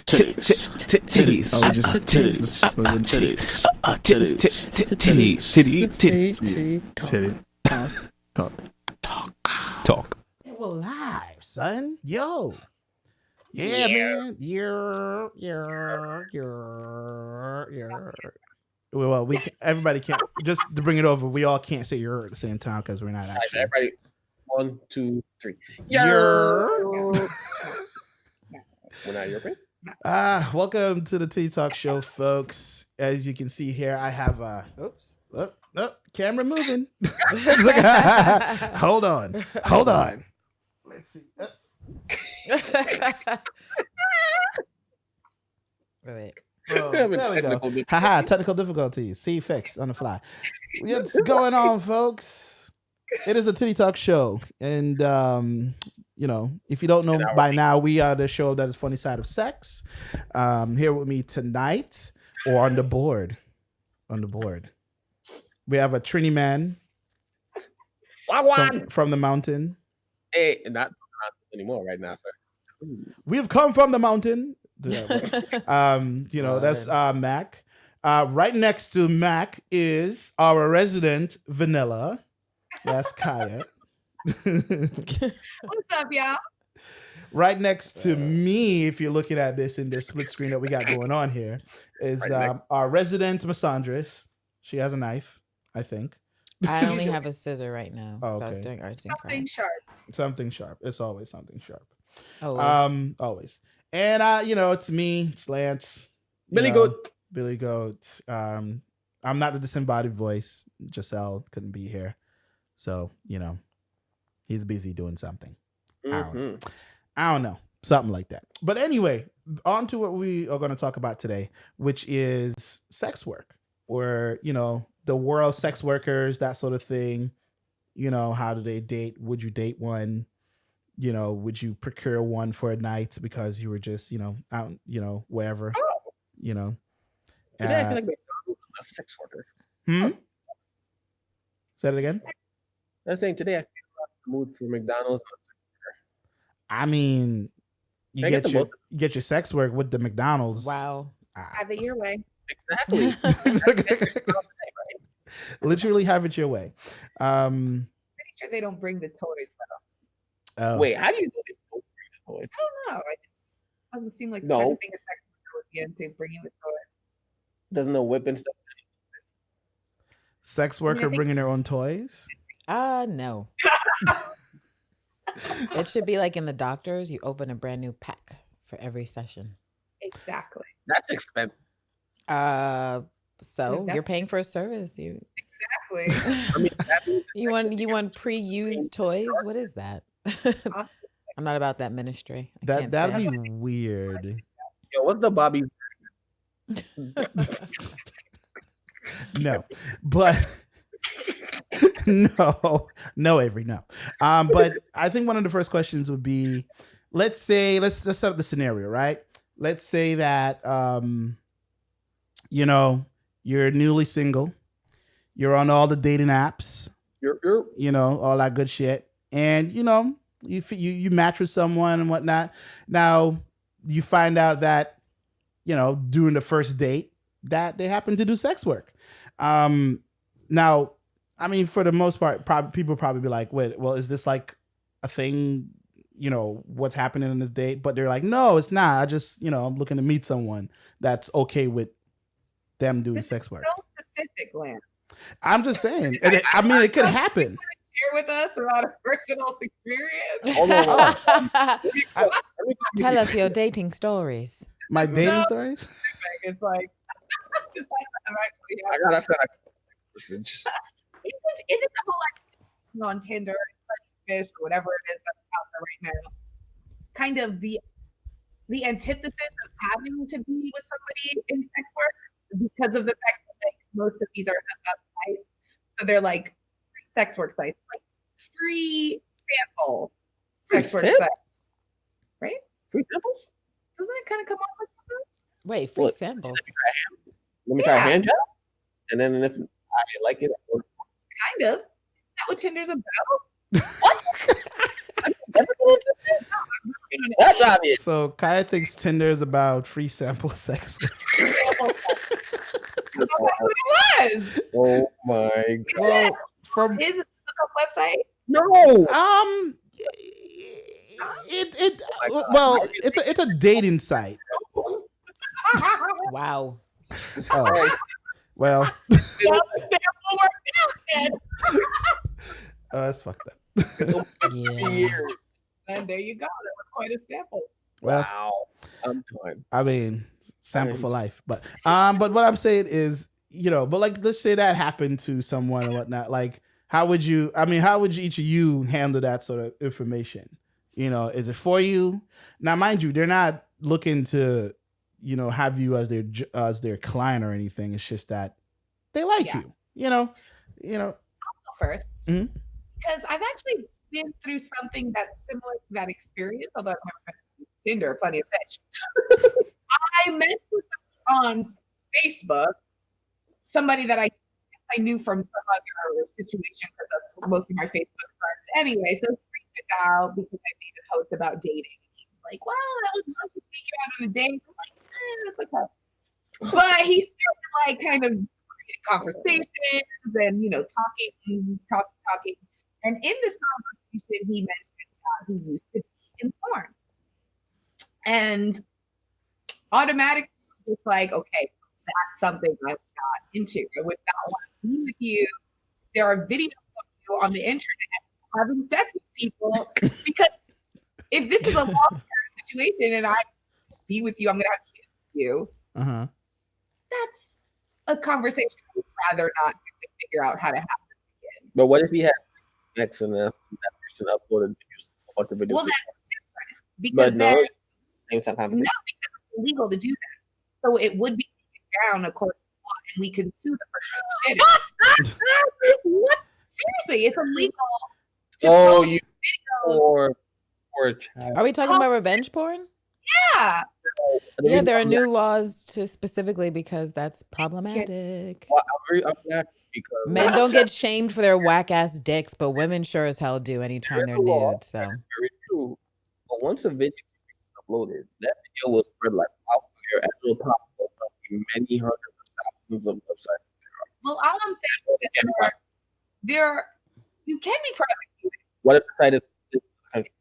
Titties. Oh, just titties. Titties. Talk. We're live, son. Yo. Yeah, man. Yeah. Well, everybody can't, just to bring it over, we all can't say "yer" at the same time because we're not actually. Everybody, 1, 2, 3. Yer. We're not European. Welcome to the Titty Talk Show, folks. As you can see here, I have camera moving. Hold on. Let's see. Wait. Oh, there we go. Haha, technical difficulties. See, fixed on the fly. What's going on, folks? It is the Titty Talk Show, and if you don't know by now, we are the show that is funny side of sex. Here with me tonight, or on the board, we have a Trini man from the mountain. Hey, not anymore right now, sir. We have come from the mountain. That's Mac. Right next to Mac is our resident vanilla. That's Kaya. What's up, y'all? Right next to me, if you're looking at this in this split screen that we got going on here, is our resident misandrist. She has a knife, I think. I only have a scissor right now. Oh, okay. So I was doing arts and Something crafts. sharp. Something sharp. It's always something sharp. Always. And it's me, it's Lance. Billy Goat. I'm not the disembodied voice. Giselle couldn't be here. So, he's busy doing something. Mm-hmm. I don't know. Something like that. But anyway, on to what we are going to talk about today, which is sex work, or, the world sex workers, that sort of thing. How do they date? Would you date one? Would you procure one for a night because you were just, out, wherever, Today I feel like McDonald's is a sex worker. Say it again. I was saying today I feel like the mood for McDonald's. I mean, you get your sex work with the McDonald's. Wow. Have it your way. Exactly. Literally have it your way. Pretty sure they don't bring the toys though. Wait, how do you know they don't bring the toys? I don't know. It just doesn't seem like the No. kind of thing a sex worker would be into, bringing the toys. Doesn't no whip and stuff. Sex worker bringing their own toys? No. It should be like in the doctors. You open a brand new pack for every session. Exactly. That's expensive. So you're paying for a service. Exactly. I mean, You want pre-used toys? What is that? I'm not about that ministry. That'd be weird. Yo, what's the Bobby? No, but no, Avery, no. But I think one of the first questions would be, let's set up the scenario, right? Let's say that you're newly single, you're on all the dating apps, all that good shit, and you match with someone and whatnot. Now you find out that during the first date that they happen to do sex work. Now, I mean, for the most part, people probably be like, wait, well, is this like a thing? What's happening in this date? But they're like, no, it's not. I just, I'm looking to meet someone that's okay with them doing sex work. So specific, Lance. I'm just saying. It could happen. Share with us about a personal experience. Hold on. Tell us your dating stories. My dating stories? It's like, I gotta send a message. Isn't the whole on Tinder, Fish, or whatever it is that's out there right now, kind of the antithesis of having to be with somebody in sex work because of the fact that most of these are sites, so they're like free sex work sites, like free sample sex work sites, right? Free samples? Doesn't it kind of come off like that? Wait, free samples. Let me try a hand job, and then if I like it, Kind of. Is that what Tinder's about? what? I've never been into it. That's obvious. So Kaya thinks Tinder is about free sample sex. That's what it was. Oh my god. Well, from Is it a hookup website? No. It's a dating site. Wow. Oh, well, that's fucked up. Yeah. And there you go. That was quite a sample. Well, Wow. I'm torn. I mean, sample for life. But what I'm saying is, but like, let's say that happened to someone or whatnot. Like, how would each of you handle that sort of information? Is it for you? Now, mind you, they're not looking to, have you as their client or anything. It's just that they like you. I'll go first because I've actually been through something that's similar to that experience. Although I've never been to Tinder, plenty of fish. I met with on Facebook somebody that I knew from some other situation because that's mostly my Facebook friends. Anyway, so he reached out because I made a post about dating. He was like, "Well, I would love to take you out on a date." I'm like, that's okay. But he started like kind of conversations and talking. And in this conversation, he mentioned he used to be in porn, and automatically it's like, okay, that's something I'm not into. I would not want to be with you. There are videos of you on the internet having sex with people because if this is a long-term situation and I be with you, I'm gonna have kids with you. That's a conversation I would rather not figure out how to have with kids. But what if he had sex and that person uploaded a bunch of videos? Well, that's different because because it's illegal to do that. So it would be taken down according to law, and we can sue the person who did it. What? Seriously, it's illegal to post videos. For a child. Are we talking about revenge porn? Yeah. Yeah, there are new laws to specifically because that's problematic. Well, I'm glad because Men don't get shamed for their whack ass dicks, but women sure as hell do anytime they're nude. So very true. But once a video is uploaded, that video will spread like wildfire as it will pop up on many hundreds of thousands of websites. Well, all I'm saying is that you can be prosecuted. What if the site is country?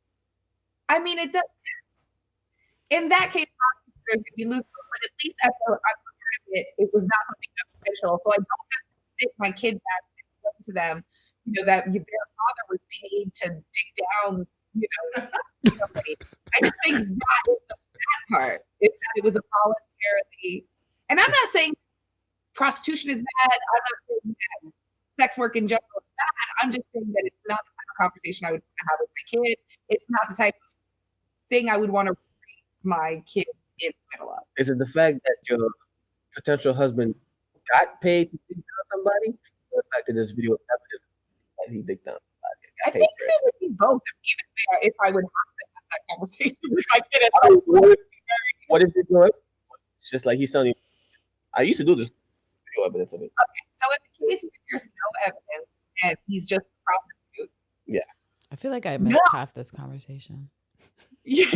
I mean, it does. In that case, there's going to be loopholes, but at least at the heart of it, it was not something official. So I don't have to sit my kid back and explain to them, that their father was paid to dig down, somebody. I just think that is the bad part, is that it was a voluntarily. And I'm not saying prostitution is bad. I'm not saying that sex work in general is bad. I'm just saying that it's not the type of conversation I would want to have with my kid. It's not the type of thing I would want to my kid in the middle of. Is it the fact that your potential husband got paid to dig down somebody, or the fact that this video is evidence that he dig down somebody? I think it would be both. Even if I would have to have that conversation with my kid. What if it's good? It's just like he's telling you, I used to do this video evidence of it. Okay, so in the case where there's no evidence and he's just a prostitute. Yeah. I feel like I missed half this conversation. Yeah.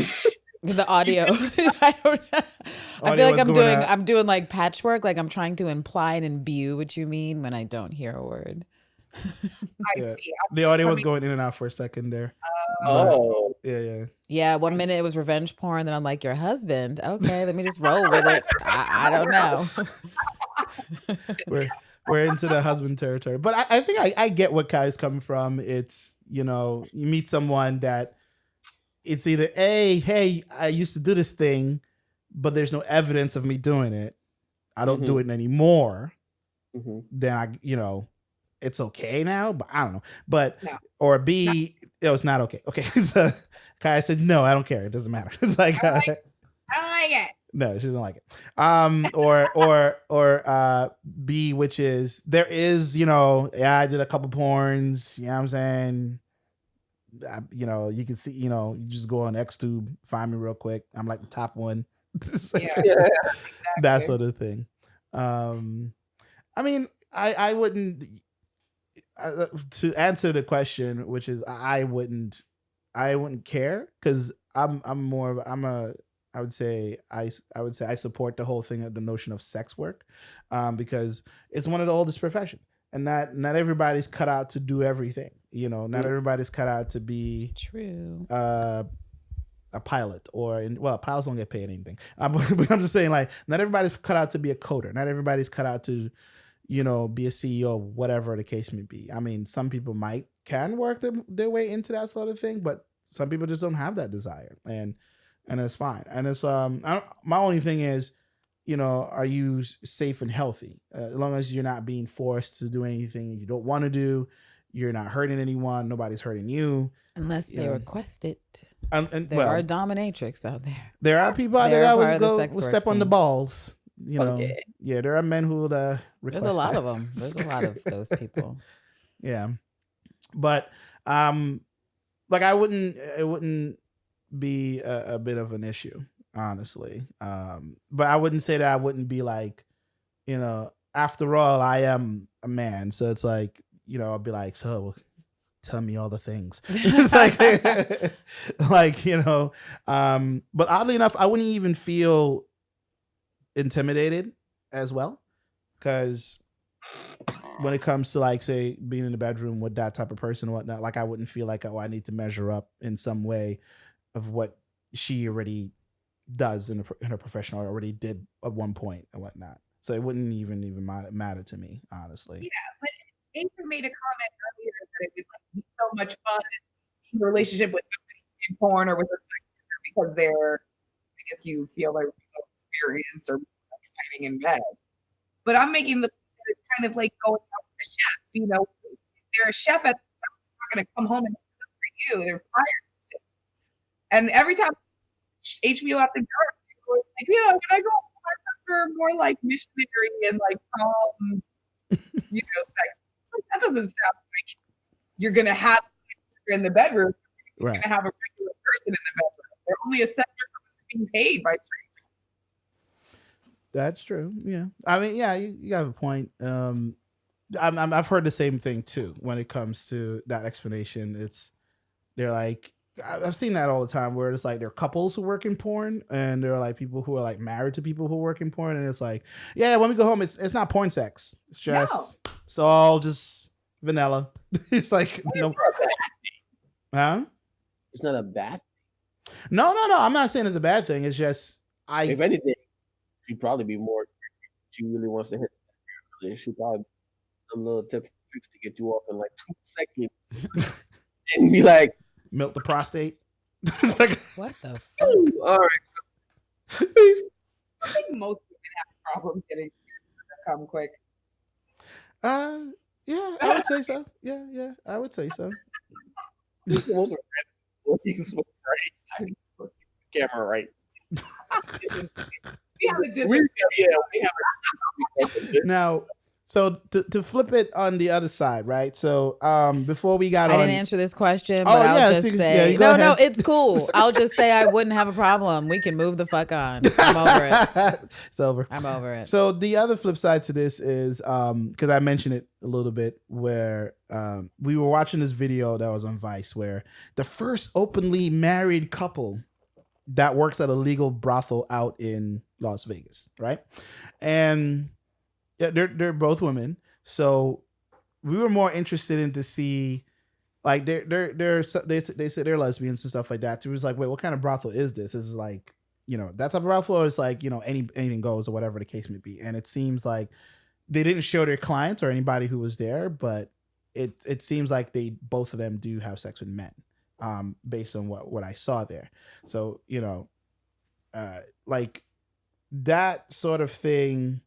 The audio. I don't know. I feel like I'm doing like patchwork, like I'm trying to imply and imbue what you mean when I don't hear a word. I see. The audio was going in and out for a second there. Oh. Yeah. Yeah, 1 minute it was revenge porn, then I'm like, your husband? Okay, let me just roll with it. I don't know. We're into the husband territory. But I think I get what Kai's coming from. It's, you meet someone that it's either hey, I used to do this thing, but there's no evidence of me doing it. I don't do it anymore. Then I, it's okay now, but I don't know. But or B, it's not okay. Okay, so Kai said no, I don't care. It doesn't matter. It's like I don't like it. No, she doesn't like it. Or B, which is there is, I did a couple porns. You know what I'm saying? You can see, you just go on XTube, find me real quick. I'm like the top one. Exactly. That sort of thing. I mean, I wouldn't. To answer the question, which is I wouldn't care because I would say I support the whole thing of the notion of sex work, because it's one of the oldest professions, and not everybody's cut out to do everything. Not everybody's cut out to be true. A pilot pilots don't get paid anything. But I'm just saying, like, not everybody's cut out to be a coder. Not everybody's cut out to, be a CEO, whatever the case may be. I mean, some people can work their way into that sort of thing, but some people just don't have that desire, and it's fine. And it's my only thing is, are you safe and healthy? As long as you're not being forced to do anything you don't want to do, you're not hurting anyone, nobody's hurting you. Unless they request it. And there are dominatrix out there. There are people out there that will step on the balls. Okay. Yeah, there are men who would request. There's a lot of them. There's a lot of those people. Yeah, but like it wouldn't be a bit of an issue, honestly. But I wouldn't say that I wouldn't be like, after all, I am a man, so it's like, I'll be like, so tell me all the things. It's but oddly enough, I wouldn't even feel intimidated as well, because when it comes to, like, say, being in the bedroom with that type of person or whatnot, like, I wouldn't feel like, I need to measure up in some way of what she already does in her profession, or already did at one point and whatnot. So it wouldn't even matter to me, honestly. Yeah, but Acer made a comment earlier that it would, like, be so much fun in a relationship with somebody in porn or with a sex worker because they're, I guess you feel like experience or exciting in bed. But I'm making the kind of like going out with a chef. They're a chef at not going to come home and cook for you. They're fired. And every time HBO after dark, people are like, yeah, can I go for more like missionary and like sex? That doesn't sound like you're gonna have in the bedroom. You're gonna have a regular person in the bedroom. They're only a sector being paid by strangers. That's true. Yeah, I mean, yeah, you have a point. I've heard the same thing too when it comes to that explanation. They're like, I've seen that all the time where it's like there are couples who work in porn, and there are like people who are like married to people who work in porn, and it's like, yeah, when we go home, it's not porn sex. It's just it's all just vanilla. It's like huh? It's not a bad thing. No. I'm not saying it's a bad thing. It's just if anything, she'd probably be more. She really wants to hit. She probably some little tips and tricks to get you off in like 2 seconds, and be like. Milk the prostate. Like, what the fuck? All right. I think most women have problems getting to come quick. Yeah, I would say so. Yeah, I would say so. Camera right. Now, so to flip it on the other side, right? So before we got I didn't answer this question, but I'll just say no, it's cool. I'll just say I wouldn't have a problem. We can move the fuck on. I'm over it. It's over. I'm over it. So the other flip side to this is because I mentioned it a little bit where we were watching this video that was on Vice where the first openly married couple that works at a legal brothel out in Las Vegas, right? And they're both women, so we were more interested in to see, like, they said they're lesbians and stuff like that. So it was like, wait, what kind of brothel is this? This is like, that type of brothel, or it's like, anything goes or whatever the case may be. And it seems like they didn't show their clients or anybody who was there, but it seems like both of them do have sex with men, based on what I saw there. So like that sort of thing.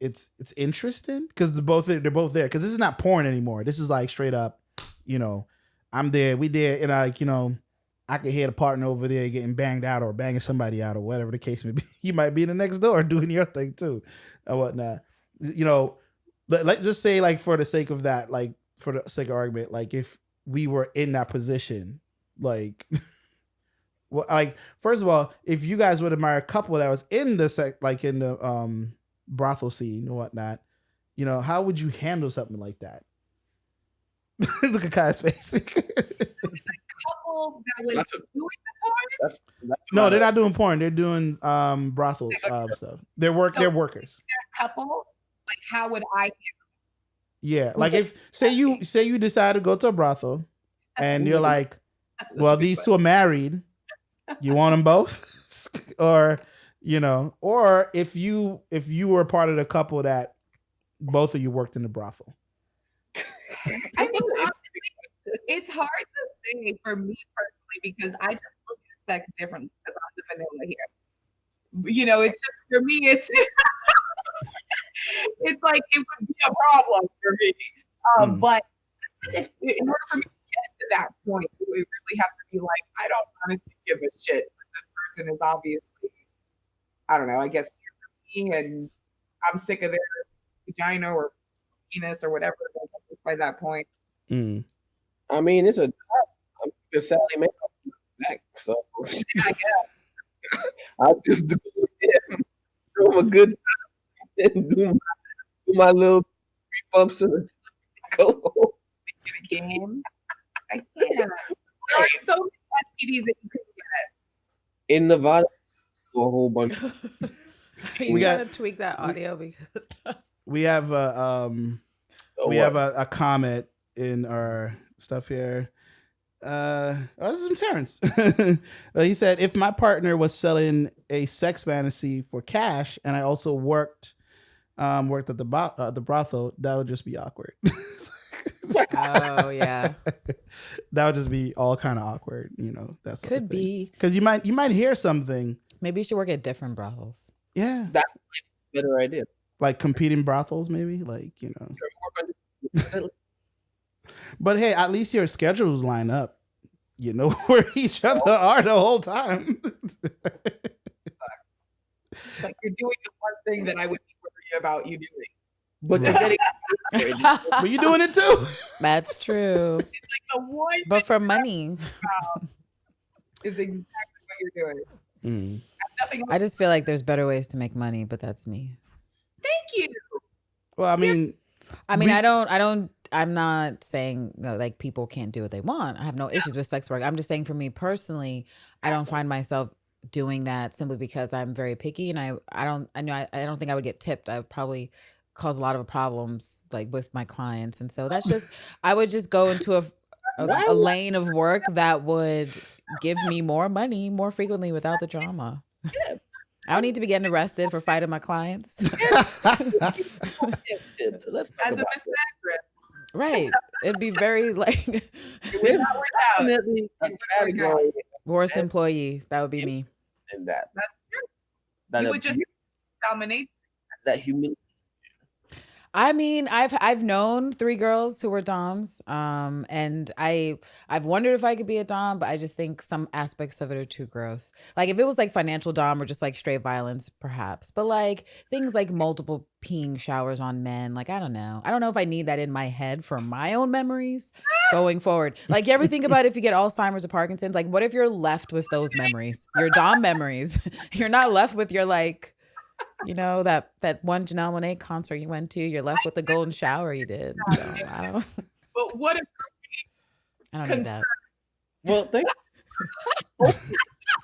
It's interesting because they're both there because this is not porn anymore. This is like straight up, I'm there, we there, and I could hear the partner over there getting banged out or banging somebody out or whatever the case may be. You might be in the next door doing your thing too, or whatnot. Let's just say, like, for the sake of that, like for the sake of argument, like if we were in that position, like, well, like first of all, if you guys would admire a couple that was in the brothel scene and whatnot, how would you handle something like that? Look at Kai's face. A couple couple that was doing the porn? No, they're not doing porn. They're doing brothels stuff. They're workers. That couple, like how would I? Yeah, like if say you decide to go to a brothel, and you're like, well, these two are married. You want them both, or or if you were part of the couple that both of you worked in the brothel. I mean, honestly, it's hard to say for me personally because I just look at sex differently because I'm the vanilla here. It's just for me, it's it's like it would be a problem for me. But in order for me to get to that point, it would really have to be like, I don't honestly give a shit. This person is obviously, I don't know, I guess here for me, and I'm sick of their vagina or penis or whatever by that point. I mean, it's a Sally Mae back, so I guess I'll just do him a good time and do my little 3 bumps and go home. Game. I can't. There are so many STDs that you could get. In Nevada, a whole bunch. We gotta tweak that audio because we have a comment in our stuff here. This is from Terrence. He said, if my partner was selling a sex fantasy for cash and I also worked at the brothel, that would just be awkward. Oh yeah, that would just be all kind of awkward. That's could be because you might hear something. Maybe you should work at different brothels. Yeah, that's a better idea. Like competing brothels, maybe. But hey, at least your schedules line up. You know where each other are the whole time. Like you're doing the one thing that I would be worried about you doing. But but you're doing it too. That's true. It's like the one. But for money, is exactly what you're doing. I just feel like there's better ways to make money, but that's me. Thank you. Well, I mean, I'm not saying like people can't do what they want. I have no issues with sex work. I'm just saying for me personally, I don't find myself doing that simply because I'm very picky, and I don't think I would get tipped. I would probably cause a lot of problems like with my clients, and so that's just I would just go into a lane of work that would give me more money more frequently without the drama. I don't need to be getting arrested for fighting my clients. Right. It'd be very like worst employee. That would be me. And that's true. You would just dominate that humility. I mean, I've known 3 girls who were doms, and I've wondered if I could be a dom, but I just think some aspects of it are too gross. Like if it was like financial dom or just like straight violence, perhaps, but like things like multiple peeing showers on men, like I don't know if I need that in my head for my own memories going forward. Like you ever think about if you get Alzheimer's or Parkinson's, like what if you're left with those memories, your dom memories? You're not left with your like. That one Janelle Monáe concert you went to, you're left with the golden shower you did. So, but what if I don't need that. Well,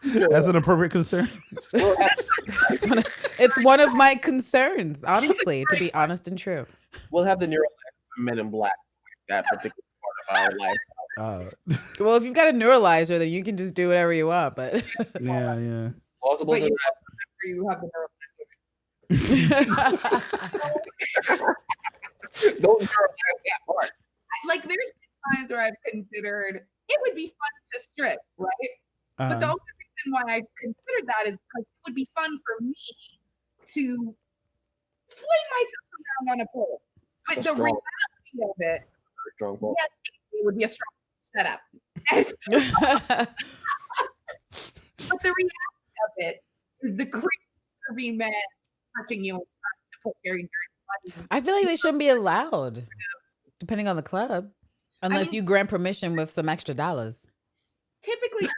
that's an appropriate concern. It's one of my concerns, honestly, to be honest and true. We'll have the neural Men in Black, that particular part of our life. Well, if you've got a neuralizer, then you can just do whatever you want. But yeah. Plausible to that. You have the neuralizer. Don't neuralize that part. Like there's been times where I've considered it would be fun to strip, right? But the only reason why I considered that is because it would be fun for me to fling myself around on a pole. But the reality of it, yes, it would be a strong setup. But the reality of it is the creepy men touching you to put very money. I feel like they shouldn't be allowed, depending on the club, unless you grant permission with some extra dollars. Typically,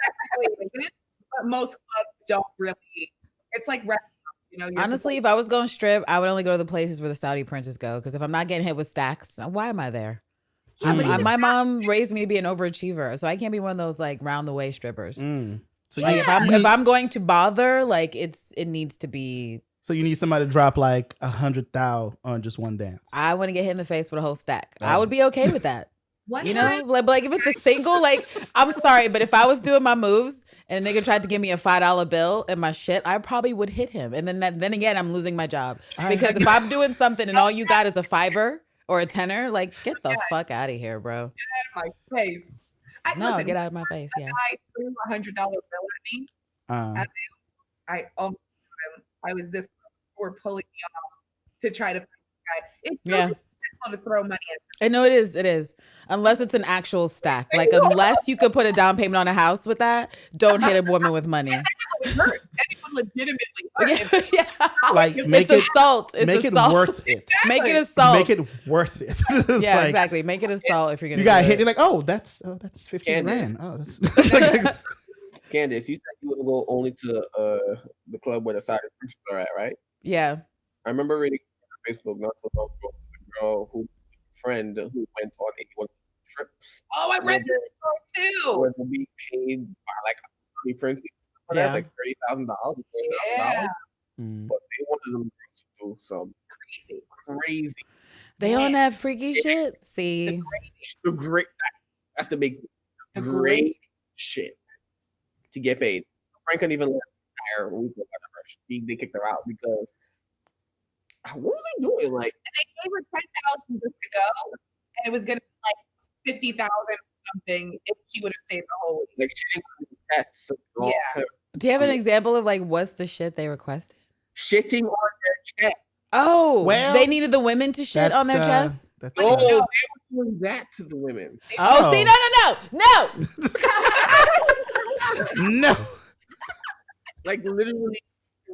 but most clubs don't really. It's like restaurants, honestly, if I was going strip, I would only go to the places where the Saudi princes go. Because if I'm not getting hit with stacks, why am I there? My mom raised me to be an overachiever, so I can't be one of those like round the way strippers. So like if I'm going to bother, like it needs to be. So you need somebody to drop like 100,000 on just one dance. I want to get hit in the face with a whole stack. I would be okay with that. What you know, like if it's a single, like I'm sorry, but if I was doing my moves and a nigga tried to give me a $5 bill and my shit, I probably would hit him. And then again, I'm losing my job because if I'm doing something and all you got is a $5 or a $10, like get the fuck out of here, bro. Get out of my face. Listen, get out of my face. Yeah. I threw $100 bill at me. I was this were pulling me off to try to find the guy. It's to throw money at. I know it is. It is. Unless it's an actual stack. Like unless you could put a down payment on a house with that, don't hit a woman with money. Anyone legitimately hurt. Yeah. Like it's assault. It's make assault. it worth it. Exactly. Make it assault. Make it worth it. Yeah, like, exactly. Make it assault if you're gonna. You got hit. You're like, oh, that's 50 grand. Oh, that's. Candace, you said you would go only to the club where the side of drinks are at, right? Yeah. I remember reading on Facebook not so long ago, a girl who friend who went on one trips. Oh, I read this story too. Where to be paid by like the princes. That's like $30,000. Yeah. But they wanted them to do some crazy. They on that freaky shit. See, the great. That's the big, great shit to get paid. Frank couldn't even let her retire week or whatever. They kicked her out because what were they doing? Like they gave her $10,000 just to go, and it was gonna be like $50,000 or something if she would have saved the whole week. Like she didn't pets. Yeah. Do you have an example of like what's the shit they requested? Shitting on their chest. Oh, well, they needed the women to shit on their chest. No, they were doing that to the women. Oh, see, no. No. Like literally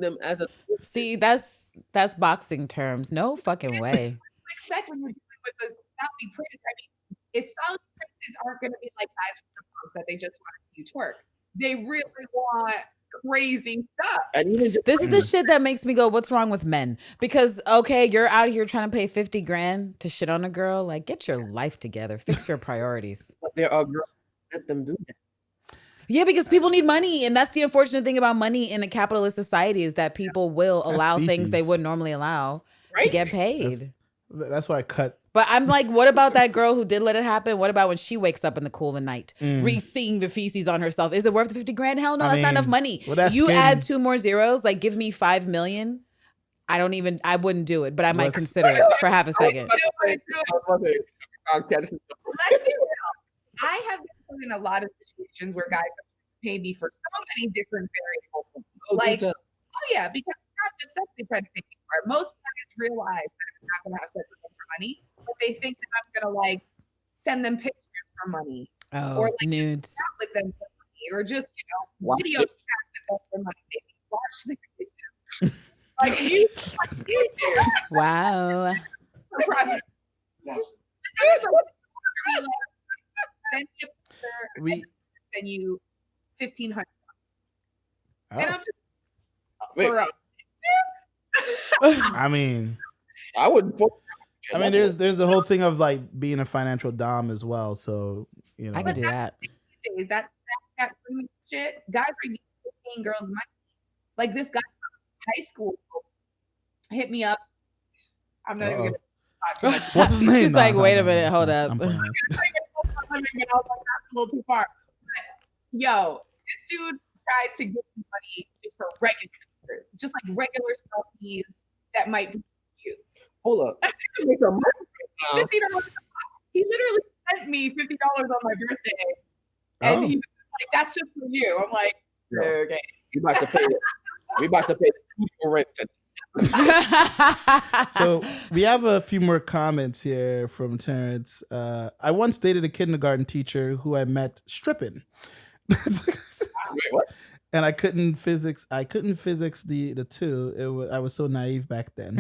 them as a. See, that's boxing terms. No fucking way. Expect when you're dealing with the Saudi prince. I mean, if Saudi princes aren't going to be like guys from the pump that they just want to see you twerk, they really want crazy stuff. And even this is the shit that makes me go, what's wrong with men? Because okay, you're out here trying to pay 50 grand to shit on a girl. Like, get your life together. Fix your priorities. But there are girls that let them do that. Yeah, because people need money, and that's the unfortunate thing about money in a capitalist society is that people will allow things they wouldn't normally allow to get paid. That's why I cut. But I'm like, what about that girl who did let it happen? What about when she wakes up in the cool of the night, re-seeing the feces on herself? Is it worth the 50 grand? Hell no, that's not enough money. Well, you add 2 more zeros, like give me 5 million. I wouldn't do it, but I might consider it for half a second. Let's be real. I have been put in a lot of situations where guys have paid me for so many different variables. Like, oh yeah, because it's not just sex they try to pay me for. Most guys realize that I'm not going to have sex with them for money, but they think that I'm going to like send them pictures for money. Oh, or like nudes. out with them for money, or just, video chat with them for money. Maybe watch the pictures. Like you do. Wow. Send me a picture, send you $1,500. And I'm just I mean, I would. I mean, there's the whole thing of like being a financial dom as well. So I could do that. Is that shit? Guys are paying girls money. Like this guy from high school hit me up. I'm not even gonna talk too much. What's his name? She's like, wait a minute, hold up. I was like, that's a little too far. But, yo, this dude tries to get me money just for regular pictures, just like regular selfies that might be cute. Hold up. $50. He literally sent me $50 on my birthday, and he was like, "That's just for you." I'm like, okay. We about to pay the studio rent. So we have a few more comments here from Terrence. I once dated a kindergarten teacher who I met stripping. Wait, what? And I couldn't physics the two. I was so naive back then.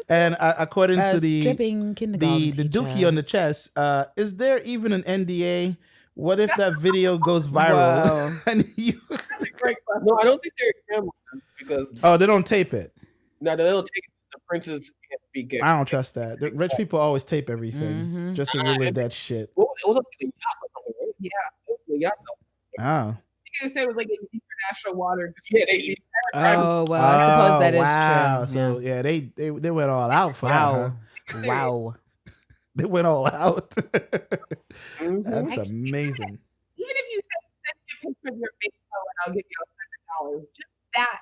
And according to the dookie on the chest, is there even an NDA? What if that video goes viral? And No, I don't think they're cameras because they don't tape it. No, they don't take the princes can't Because I don't trust that. The rich people always tape everything just to relive that shit. Well, it was like a yacht or something, right? Yeah. It was a yacht though. Oh. You said it was like in international waters. Yeah, they Oh well, I suppose that is wow. true. So yeah, they went all out for that. Huh? Wow. They went all out. That's I amazing. Even if you send me a picture of your big toe and I'll give you $100, just that,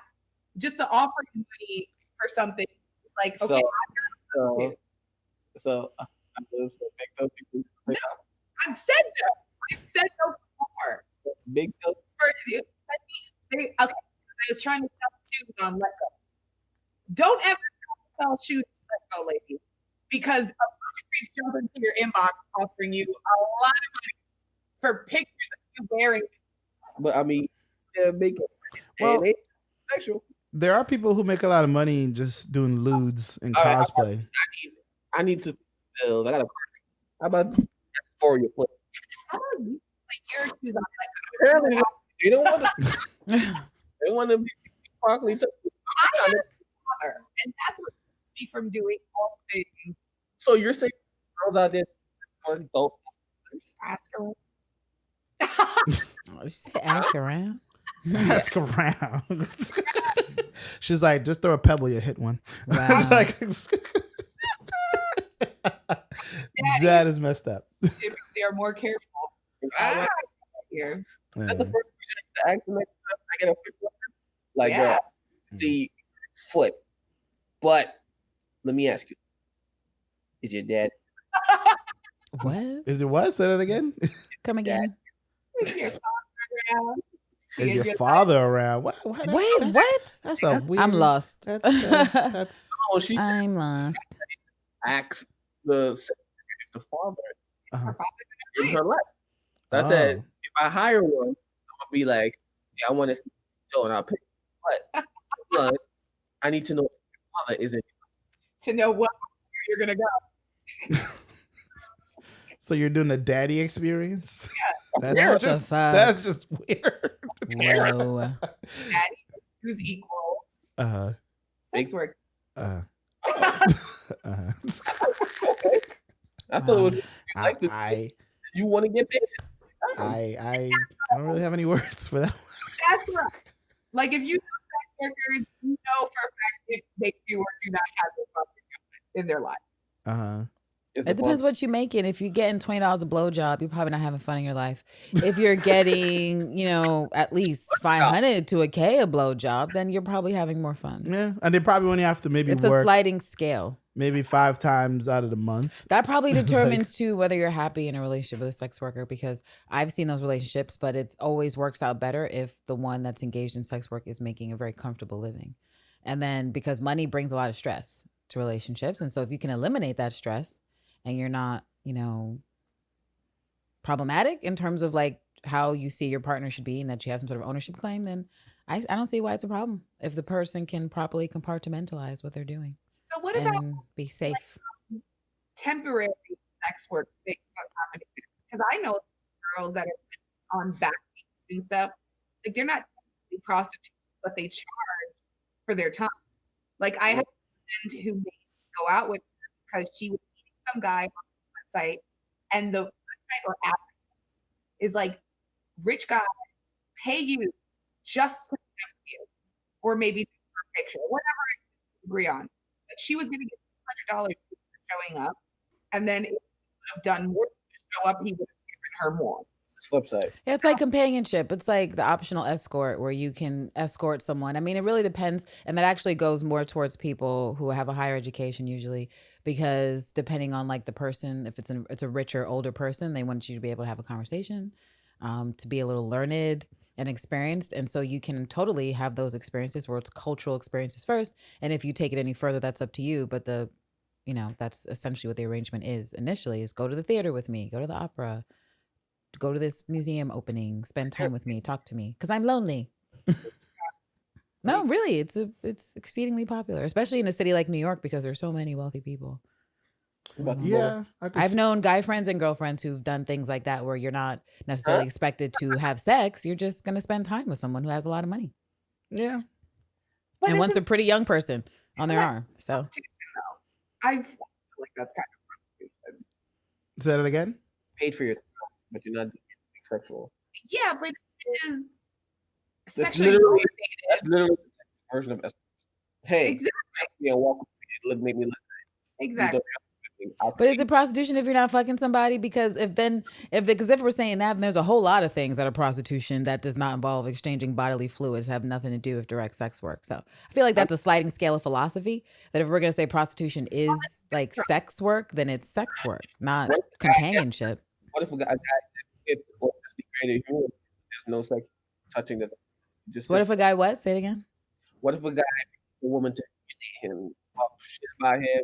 just the offering money for something, like okay. So I'm those big toe people. No, I've said no. I've said no before. Big toe. Okay, I was trying to sell shoes on Let Go. Don't ever sell shoes on Let Go, ladies, because a bunch of creeps jump into your inbox offering you a lot of money for pictures of you wearing. But I mean, yeah, big. Well, sexual. There are people who make a lot of money just doing lewds and cosplay. I need to build. I got a. How about for your foot? How about you? Like your shoes on Apparently, you don't want to. They want to be properly. And that's what keeps me from doing all the things. So you're saying girls out there don't Ask around. You said ask around. Ask around. She's like, just throw a pebble, you hit one. Wow. Like, that is messed up. They are more careful. Here. That's the first question I ask the next time I get a quick one. Like, Yeah. the foot. But let me ask you: is your dad? What? Is it what? Say that again. Come again. Is your father around? Is your father around? What? Wait, what? That's a weird. I'm lost. That's Oh, she I'm lost. asks the father uh-huh. in her life. So I said, if I hire one, I'm gonna be like, yeah, I want to see so and I'll pick. But I need to know if your father isn't. To know what you're gonna go. So you're doing a daddy experience? Yeah. That's just weird. Whoa. Daddy who's equal. Sex work. Okay. I thought it was like you want to get paid. I don't really have any words for that. That's right. Like if you know sex workers, you know for a fact if they do or do not have this in their life. It depends what you're making. If you're getting $20 a blowjob, you're probably not having fun in your life. If you're getting, at least $500 to $1,000 a blowjob, then you're probably having more fun. Yeah, and they probably only have to maybe it's work a sliding scale. Maybe 5 times out of the month. That probably determines too whether you're happy in a relationship with a sex worker, because I've seen those relationships, but it always works out better if the one that's engaged in sex work is making a very comfortable living. And then because money brings a lot of stress to relationships, and so if you can eliminate that stress and you're not, problematic in terms of like how you see your partner should be and that you have some sort of ownership claim, then I don't see why it's a problem if the person can properly compartmentalize what they're doing. So what about be safe? Like, temporary sex work things that's happening? Because I know girls that are on back and stuff, like they're not prostitutes, but they charge for their time. Like I have a friend who made me go out with her because she was meeting some guy on the website, and the website or app is like, rich guy pay you just to know you, or maybe for a picture, whatever you agree on. But she was going to get $200 for showing up, and then it would have done more to show up. He would have given her more. Website. Yeah, it's like companionship. It's like the optional escort where you can escort someone. I mean, it really depends. And that actually goes more towards people who have a higher education usually, because depending on like the person, if it's a richer, older person, they want you to be able to have a conversation, to be a little learned and experienced. And so you can totally have those experiences where it's cultural experiences first. And if you take it any further, that's up to you. But that's essentially what the arrangement is initially, is go to the theater with me, go to the opera, go to this museum opening, spend time with me, talk to me, because I'm lonely. No, really, it's exceedingly popular, especially in a city like New York, because there's so many wealthy people. Yeah, I've known guy friends and girlfriends who've done things like that, where you're not necessarily expected to have sex. You're just going to spend time with someone who has a lot of money. Yeah. And wants a pretty young person on their arm. So I feel like that's kind of prostitution. Say that again. Paid for your time, but you're not doing anything sexual. Yeah, but it is That's sexually literally motivated. the version of hey, Exactly. yeah, walk with me, make me look. Exactly. But is it prostitution if you're not fucking somebody? Because if we're saying that, then there's a whole lot of things that are prostitution that does not involve exchanging bodily fluids, have nothing to do with direct sex work. So I feel like that's a sliding scale of philosophy. That if we're gonna say prostitution is like sex work, then it's sex work, not companionship. What if a guy if or degraded human, there's no sex touching the just What if a guy what? Say it again. What if a guy a woman to humiliate him, talk shit about him,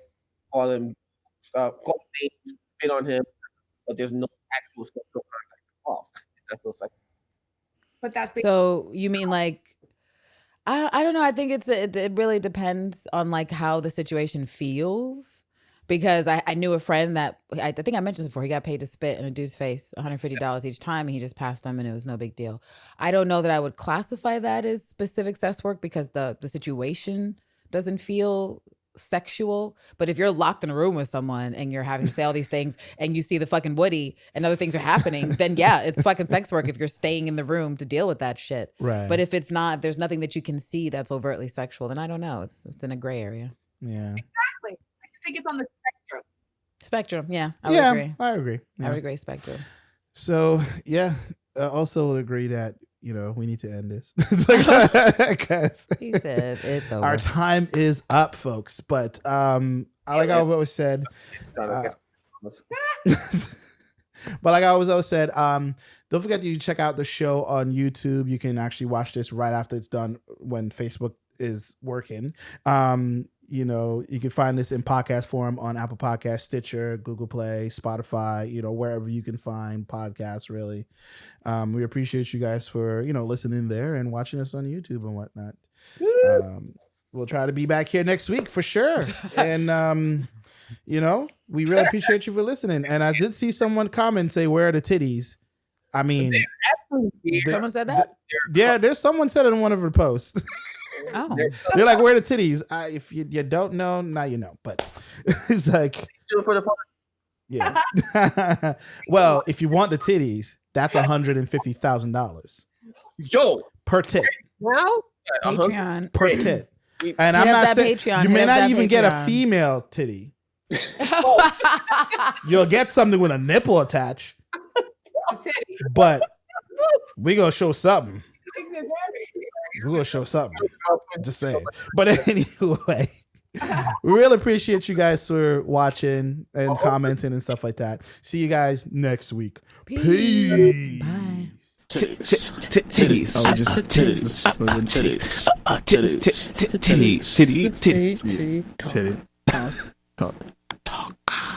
call him call names, spit on him, but there's no actual sexual contact involved? That's no sex. But that's So you mean like I don't know. I think it really depends on like how the situation feels. Because I knew a friend that I think I mentioned this before. He got paid to spit in a dude's face, $150 each time, and he just passed him, and it was no big deal. I don't know that I would classify that as specific sex work because the situation doesn't feel sexual. But if you're locked in a room with someone and you're having to say all these things, and you see the fucking Woody and other things are happening, then yeah, it's fucking sex work if you're staying in the room to deal with that shit. Right. But if it's not, if there's nothing that you can see that's overtly sexual, then I don't know. It's in a gray area. Yeah. exactly. I just think it's on the spectrum. Spectrum, yeah, I would agree. I agree. Yeah. I would agree, spectrum. So yeah, also would agree that we need to end this. It's like, 'cause He said it's over. our time is up, folks. But I like I always said. But like I always said, don't forget to check out the show on YouTube. You can actually watch this right after it's done when Facebook is working. You can find this in podcast form on Apple Podcasts, Stitcher, Google Play, Spotify, wherever you can find podcasts, really. We appreciate you guys for, listening there and watching us on YouTube and whatnot. We'll try to be back here next week for sure. And, we really appreciate you for listening. And I did see someone comment, say, where are the titties? I mean, Someone said that? yeah, there's someone said it in one of her posts. Oh. They're like, where are the titties? If you don't know, now you know. But it's like, yeah. Well, if you want the titties, that's $150,000 Yo, per tit. now Patreon. Per tit. And I'm not saying you may not even get a female titty. You'll get something with a nipple attached, but we gonna show something. We're gonna show something. Just saying. But anyway, we really appreciate you guys for watching and commenting and stuff like that. See you guys next week. Peace. Bye. Titties. Oh, just titties. Titties. Titties. Titties. Titty.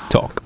Talk.